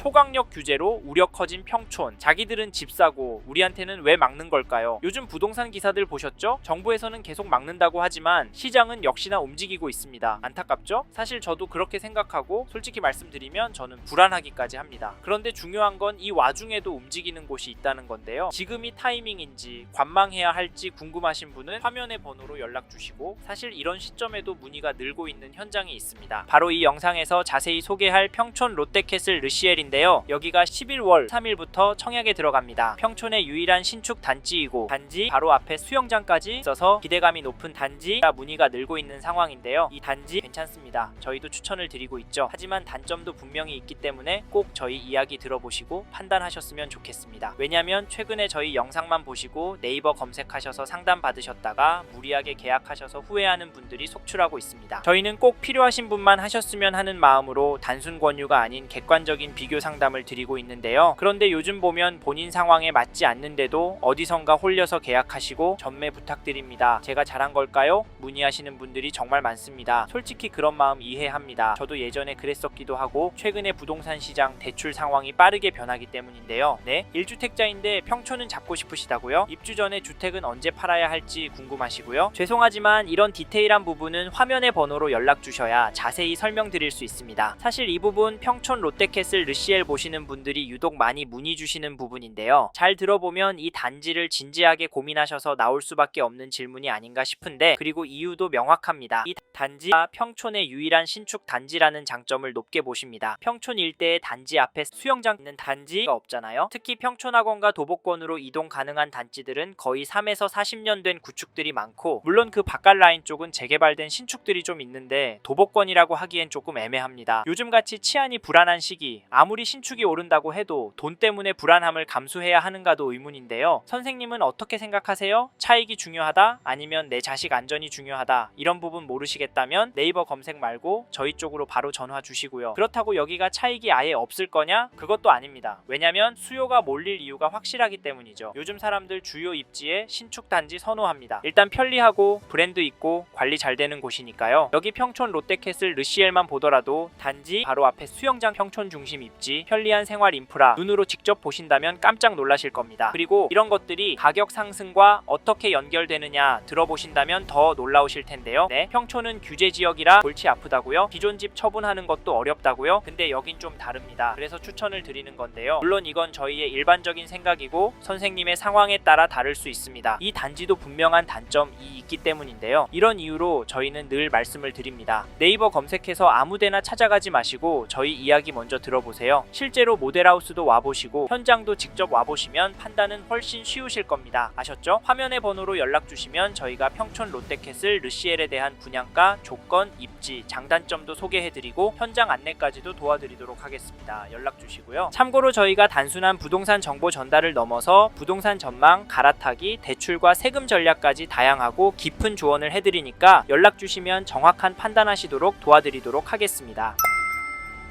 초강력 규제로 우려 커진 평촌. 자기들은 집 사고 우리한테는 왜 막는 걸까요? 요즘 부동산 기사들 보셨죠? 정부에서는 계속 막는다고 하지만 시장은 역시나 움직이고 있습니다. 안타깝죠? 사실 저도 그렇게 생각하고 솔직히 말씀드리면 저는 불안하기까지 합니다. 그런데 중요한 건 이 와중에도 움직이는 곳이 있다는 건데요. 지금이 타이밍인지 관망해야 할지 궁금하신 분은 화면의 번호로 연락 주시고, 사실 이런 시점에도 문의가 늘고 있는 현장이 있습니다. 바로 이 영상에서 자세히 소개할 평촌 롯데캐슬 르시엘인데요. 여기가 11월 3일부터 청약에 들어갑니다. 평촌의 유일한 신축 단지이고 단지 바로 앞에 수영장까지 있어서 기대감이 높은 단지라 문의가 늘고 있는 상황인데요. 이 단지 괜찮습니다. 저희도 추천을 드리고 있죠. 하지만 단점도 분명히 있기 때문에 꼭 저희 이야기 들어보시고 판단하셨으면 좋겠습니다. 왜냐면 최근에 저희 영상만 보시고 네이버 검색하셔서 상담 받으셨다가 무리하게 계약하셔서 후회하는 분들이 속출하고 있습니다. 저희는 꼭 필요하신 분만 하셨으면 하는 마음으로 단순 권유가 아닌 객관적인 비교 상담을 드리고 있는데요. 그런데 요즘 보면 본인 상황에 맞지 않는데도 어디선가 홀려서 계약하시고 전매 부탁드립니다. 제가 잘한 걸까요? 문의하시는 분들이 정말 많습니다. 솔직히 그런 마음 이해합니다. 저도 예전에 그랬었기도 하고 최근에 부동산 시장 대출 상황이 빠르게 변하기 때문인데요. 네? 1주택자인데 평촌은 잡고 싶으시다고요? 입주 전에 주택은 언제 팔아야 할지 궁금하시고요? 죄송하지만 이런 디테일한 부분은 화면의 번호로 연락 주셔야 자세히 설명드릴 수 있습니다. 사실 이 부분 평촌 롯데캐슬 르시엘 보시는 분들이 유독 많이 문의 주시는 부분인데요. 잘 들어보면 이 단지를 진지하게 고민하셔서 나올 수밖에 없는 질문이 아닌가 싶은데, 그리고 이유도 명확합니다. 이 단지가 평촌의 유일한 신축 단지라는 장점을 높게 보십니다. 평촌 일대의 단지 앞에 수영장 있는 단지가 없잖아요. 특히 평촌학원과 도보권으로 이동 가능한 단지들은 거의 3에서 40년 된 구축들이 많고, 물론 그 바깥 라인 쪽은 재개발된 신축들이 좀 있는데 도보권이라고 하기엔 조금 애매합니다. 요즘같이 치안이 불안한 시기, 아무리 신축이 오른다고 해도 돈 때문에 불안함을 감수해야 하는가도 의문인데요. 선생님은 어떻게 생각하세요? 차익이 중요하다? 아니면 내 자식 안전이 중요하다? 이런 부분 모르시겠다면 네이버 검색 말고 저희 쪽으로 바로 전화 주시고요. 그렇다고 여기가 차익이 아예 없을 거냐? 그것도 아닙니다. 왜냐면 수요가 몰릴 이유가 확실하기 때문이죠. 요즘 사람들 주요 입지에 신축 단지 선호합니다. 일단 편리하고 브랜드 있고 관리 잘 되는 곳이니까요. 여기 평촌 롯데캐슬 르시엘만 보더라도 단지 바로 앞에 수영장, 평촌 중심 입지, 편리한 생활 인프라 눈으로 직접 보신다면 깜짝 놀라실 겁니다. 그리고 이런 것들이 가격 상승과 어떻게 연결되느냐 들어보신다면 더 놀라우실 텐데요. 네, 평촌은 규제 지역이라 골치 아프다고요? 기존 집 처분하는 것도 어렵다고요? 근데 여긴 좀 다릅니다. 그래서 추천을 드리는 건데요. 물론 이건 저희의 일반적인 생각이고 선생님의 상황에 따라 다를 수 있습니다. 이 단지도 분명한 단점이 있기 때문인데요. 이런 이유로 저희는 늘 말씀을 드립니다. 네이버 검색해서 아무데나 찾아가지 마시고 저희 이야기 먼저 들어보세요. 실제로 모델하우스도 와보시고 현장도 직접 와보시면 판단은 훨씬 쉬우실 겁니다. 아셨죠? 화면의 번호로 연락 주시면 저희가 평촌 롯데캐슬 르시엘에 대한 분양가, 조건, 입지, 장단점도 소개해드리고 현장 안내까지도 도와드리도록 하겠습니다. 연락 주시고요. 참고로 저희가 단순한 부동산 정보 전달을 넘어서 부동산 전망, 갈아타기, 대출과 세금 전략까지 다양하고 깊은 조언을 해드리니까 연락 주시면 정확한 판단하시도록 도와드리도록 하겠습니다.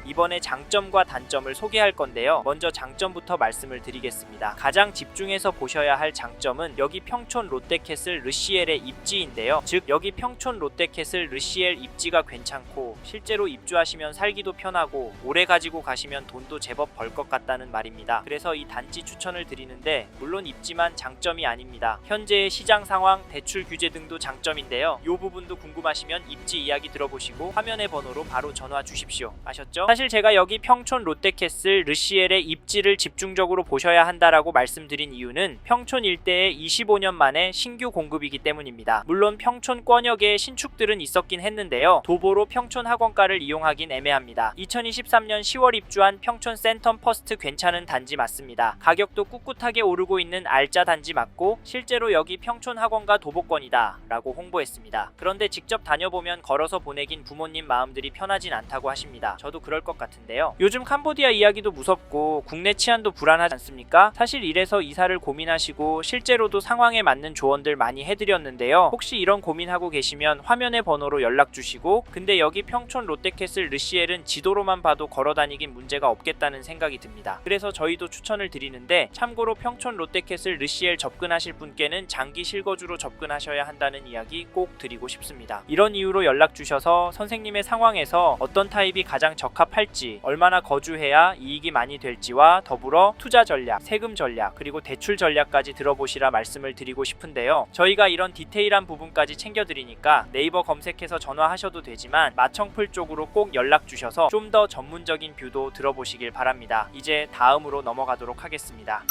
이번에 장점과 단점을 소개할 건데요. 먼저 장점부터 말씀을 드리겠습니다. 가장 집중해서 보셔야 할 장점은 여기 평촌 롯데캐슬 르시엘의 입지인데요. 즉 여기 평촌 롯데캐슬 르시엘 입지가 괜찮고 실제로 입주하시면 살기도 편하고 오래 가지고 가시면 돈도 제법 벌 것 같다는 말입니다. 그래서 이 단지 추천을 드리는데 물론 입지만 장점이 아닙니다. 현재의 시장 상황, 대출 규제 등도 장점인데요. 이 부분도 궁금하시면 입지 이야기 들어보시고 화면의 번호로 바로 전화 주십시오. 아셨죠? 사실 제가 여기 평촌 롯데캐슬 르시엘의 입지를 집중적으로 보셔야 한다라고 말씀드린 이유는 평촌 일대에 25년 만에 신규 공급이기 때문입니다. 물론 평촌권역에 신축들은 있었긴 했는데요. 도보로 평촌 학원가를 이용하긴 애매합니다. 2023년 10월 입주한 평촌 센텀 퍼스트 괜찮은 단지 맞습니다. 가격도 꿋꿋하게 오르고 있는 알짜 단지 맞고 실제로 여기 평촌 학원가 도보권이다 라고 홍보했습니다. 그런데 직접 다녀보면 걸어서 보내긴 부모님 마음들이 편하진 않다고 하십니다. 저도 그럴 것 같은데요. 요즘 캄보디아 이야기도 무섭고 국내 치안도 불안하지 않습니까? 사실 이래서 이사를 고민하시고 실제로도 상황에 맞는 조언들 많이 해드렸는데요. 혹시 이런 고민하고 계시면 화면의 번호로 연락 주시고, 근데 여기 평촌 롯데캐슬 르시엘은 지도로만 봐도 걸어다니긴 문제가 없겠다는 생각이 듭니다. 그래서 저희도 추천을 드리는데 참고로 평촌 롯데캐슬 르시엘 접근하실 분께는 장기 실거주로 접근하셔야 한다는 이야기 꼭 드리고 싶습니다. 이런 이유로 연락 주셔서 선생님의 상황에서 어떤 타입이 가장 적합 팔지, 얼마나 거주해야 이익이 많이 될지와 더불어 투자 전략, 세금 전략, 그리고 대출 전략까지 들어보시라 말씀을 드리고 싶은데요. 저희가 이런 디테일한 부분까지 챙겨드리니까 네이버 검색해서 전화하셔도 되지만 마청풀 쪽으로 꼭 연락 주셔서 좀 더 전문적인 뷰도 들어보시길 바랍니다. 이제 다음으로 넘어가도록 하겠습니다.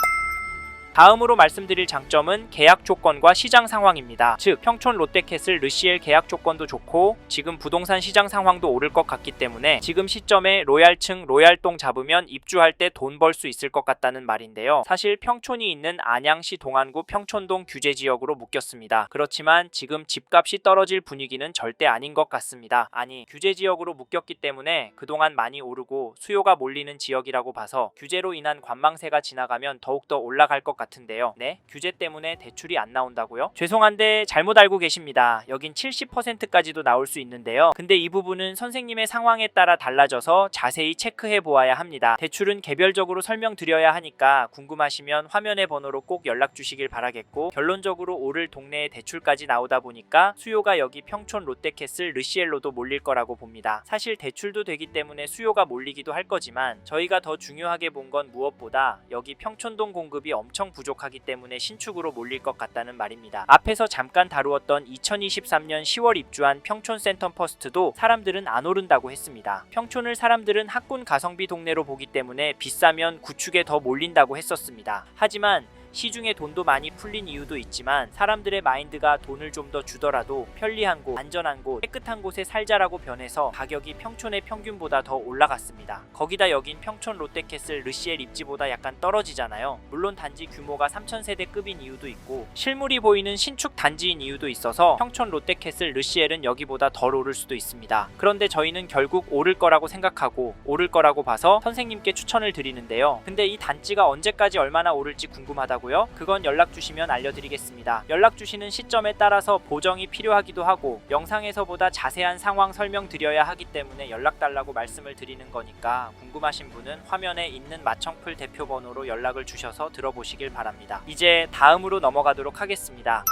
다음으로 말씀드릴 장점은 계약 조건과 시장 상황입니다. 즉 평촌 롯데캐슬 르시엘 계약 조건도 좋고 지금 부동산 시장 상황도 오를 것 같기 때문에 지금 시점에 로얄층 로얄동 잡으면 입주할 때 돈 벌 수 있을 것 같다는 말인데요. 사실 평촌이 있는 안양시 동안구 평촌동 규제지역으로 묶였습니다. 그렇지만 지금 집값이 떨어질 분위기는 절대 아닌 것 같습니다. 아니 규제지역으로 묶였기 때문에 그동안 많이 오르고 수요가 몰리는 지역이라고 봐서 규제로 인한 관망세가 지나가면 더욱더 올라갈 것 같은데요. 네? 규제 때문에 대출이 안 나온다고요? 죄송한데 잘못 알고 계십니다. 여긴 70%까지도 나올 수 있는데요. 근데 이 부분은 선생님의 상황에 따라 달라져서 자세히 체크해 보아야 합니다. 대출은 개별적으로 설명드려야 하니까 궁금하시면 화면의 번호로 꼭 연락 주시길 바라겠고 결론적으로 오를 동네에 대출까지 나오다 보니까 수요가 여기 평촌 롯데캐슬 르시엘로도 몰릴 거라고 봅니다. 사실 대출도 되기 때문에 수요가 몰리기도 할 거지만 저희가 더 중요하게 본 건 무엇보다 여기 평촌동 공급이 엄청 부족하기 때문에 신축으로 몰릴 것 같다는 말입니다. 앞에서 잠깐 다루었던 2023년 10월 입주한 평촌 센텀퍼스트도 사람들은 안 오른다고 했습니다. 평촌을 사람들은 학군 가성비 동네로 보기 때문에 비싸면 구축에 더 몰린다고 했었습니다. 하지만 시중에 돈도 많이 풀린 이유도 있지만 사람들의 마인드가 돈을 좀 더 주더라도 편리한 곳, 안전한 곳, 깨끗한 곳에 살자라고 변해서 가격이 평촌의 평균보다 더 올라갔습니다. 거기다 여긴 평촌 롯데캐슬 르시엘 입지보다 약간 떨어지잖아요. 물론 단지 규모가 3000세대급인 이유도 있고 실물이 보이는 신축 단지인 이유도 있어서 평촌 롯데캐슬 르시엘은 여기보다 덜 오를 수도 있습니다. 그런데 저희는 결국 오를 거라고 생각하고 오를 거라고 봐서 선생님께 추천을 드리는데요. 근데 이 단지가 언제까지 얼마나 오를지 궁금하다고요? 그건 연락 주시면 알려드리겠습니다. 연락 주시는 시점에 따라서 보정이 필요하기도 하고 영상에서보다 자세한 상황 설명드려야 하기 때문에 연락 달라고 말씀을 드리는 거니까 궁금하신 분은 화면에 있는 마청풀 대표 번호로 연락을 주셔서 들어보시길 바랍니다. 이제 다음으로 넘어가도록 하겠습니다.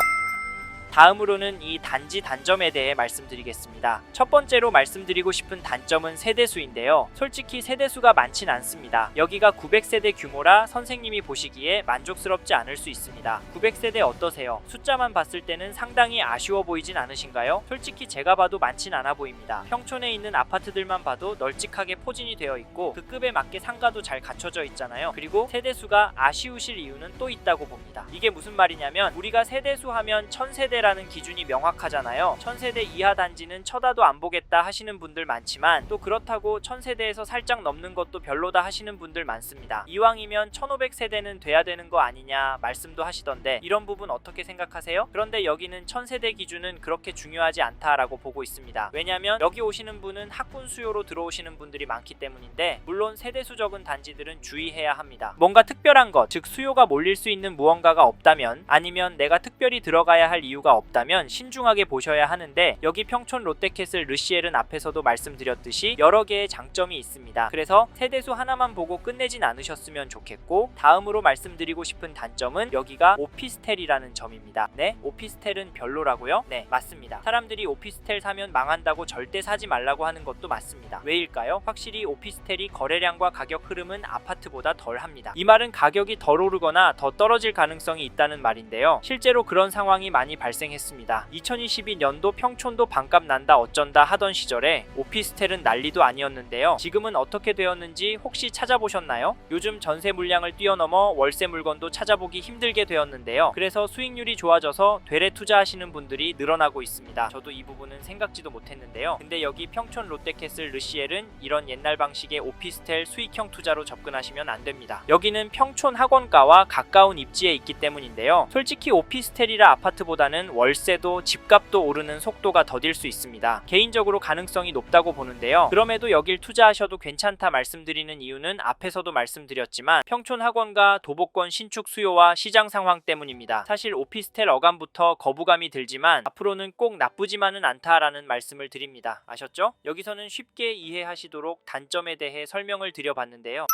다음으로는 이 단지 단점에 대해 말씀드리겠습니다. 첫 번째로 말씀드리고 싶은 단점은 세대수인데요. 솔직히 세대수가 많진 않습니다. 여기가 900세대 규모라 선생님이 보시기에 만족스럽지 않을 수 있습니다. 900세대 어떠세요? 숫자만 봤을 때는 상당히 아쉬워 보이진 않으신가요? 솔직히 제가 봐도 많진 않아 보입니다. 평촌에 있는 아파트들만 봐도 널찍하게 포진이 되어 있고 그 급에 맞게 상가도 잘 갖춰져 있잖아요. 그리고 세대수가 아쉬우실 이유는 또 있다고 봅니다. 이게 무슨 말이냐면 우리가 세대수 하면 1000세대 라는 기준이 명확하잖아요. 1000세대 이하 단지는 쳐다도 안 보겠다 하시는 분들 많지만 또 그렇다고 1000세대에서 살짝 넘는 것도 별로다 하시는 분들 많습니다. 이왕이면 1500세대는 돼야 되는 거 아니냐 말씀도 하시던데 이런 부분 어떻게 생각하세요? 그런데 여기는 1000세대 기준은 그렇게 중요하지 않다라고 보고 있습니다. 왜냐면 여기 오시는 분은 학군 수요로 들어오시는 분들이 많기 때문인데 물론 세대수 적은 단지들은 주의해야 합니다. 뭔가 특별한 것, 즉 수요가 몰릴 수 있는 무언가가 없다면 아니면 내가 특별히 들어가야 할 이유가 없다면 신중하게 보셔야 하는데 여기 평촌 롯데캐슬 르시엘은 앞에서도 말씀드렸듯이 여러 개의 장점이 있습니다. 그래서 세대수 하나만 보고 끝내진 않으셨으면 좋겠고 다음으로 말씀드리고 싶은 단점은 여기가 오피스텔이라는 점입니다. 네? 오피스텔은 별로라고요? 네, 맞습니다. 사람들이 오피스텔 사면 망한다고 절대 사지 말라고 하는 것도 맞습니다. 왜일까요? 확실히 오피스텔이 거래량과 가격 흐름은 아파트보다 덜 합니다. 이 말은 가격이 덜 오르거나 더 떨어질 가능성이 있다는 말인데요. 실제로 그런 상황이 많이 발생했습니다. 2022년도 평촌도 반값 난다 어쩐다 하던 시절에 오피스텔은 난리도 아니었는데요. 지금은 어떻게 되었는지 혹시 찾아보셨나요? 요즘 전세 물량을 뛰어넘어 월세 물건도 찾아보기 힘들게 되었는데요. 그래서 수익률이 좋아져서 되레 투자하시는 분들이 늘어나고 있습니다. 저도 이 부분은 생각지도 못했는데요. 근데 여기 평촌 롯데캐슬 르시엘은 이런 옛날 방식의 오피스텔 수익형 투자로 접근하시면 안 됩니다. 여기는 평촌 학원가와 가까운 입지에 있기 때문인데요. 솔직히 오피스텔이라 아파트보다는 월세도 집값도 오르는 속도가 더딜 수 있습니다. 개인적으로 가능성이 높다고 보는데요. 그럼에도 여길 투자하셔도 괜찮다 말씀드리는 이유는 앞에서도 말씀드렸지만 평촌 학원가 도보권 신축 수요와 시장 상황 때문입니다. 사실 오피스텔 어감부터 거부감이 들지만 앞으로는 꼭 나쁘지만은 않다라는 말씀을 드립니다. 아셨죠? 여기서는 쉽게 이해하시도록 단점에 대해 설명을 드려봤는데요.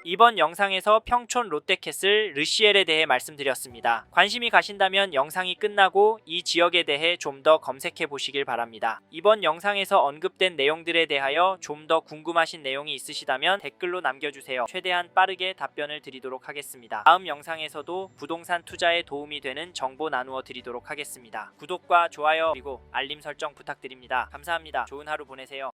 이번 영상에서 평촌 롯데캐슬 르시엘에 대해 말씀드렸습니다. 관심이 가신다면 영상이 끝나고 이 지역에 대해 좀 더 검색해 보시길 바랍니다. 이번 영상에서 언급된 내용들에 대하여 좀 더 궁금하신 내용이 있으시다면 댓글로 남겨주세요. 최대한 빠르게 답변을 드리도록 하겠습니다. 다음 영상에서도 부동산 투자에 도움이 되는 정보 나누어 드리도록 하겠습니다. 구독과 좋아요 그리고 알림 설정 부탁드립니다. 감사합니다. 좋은 하루 보내세요.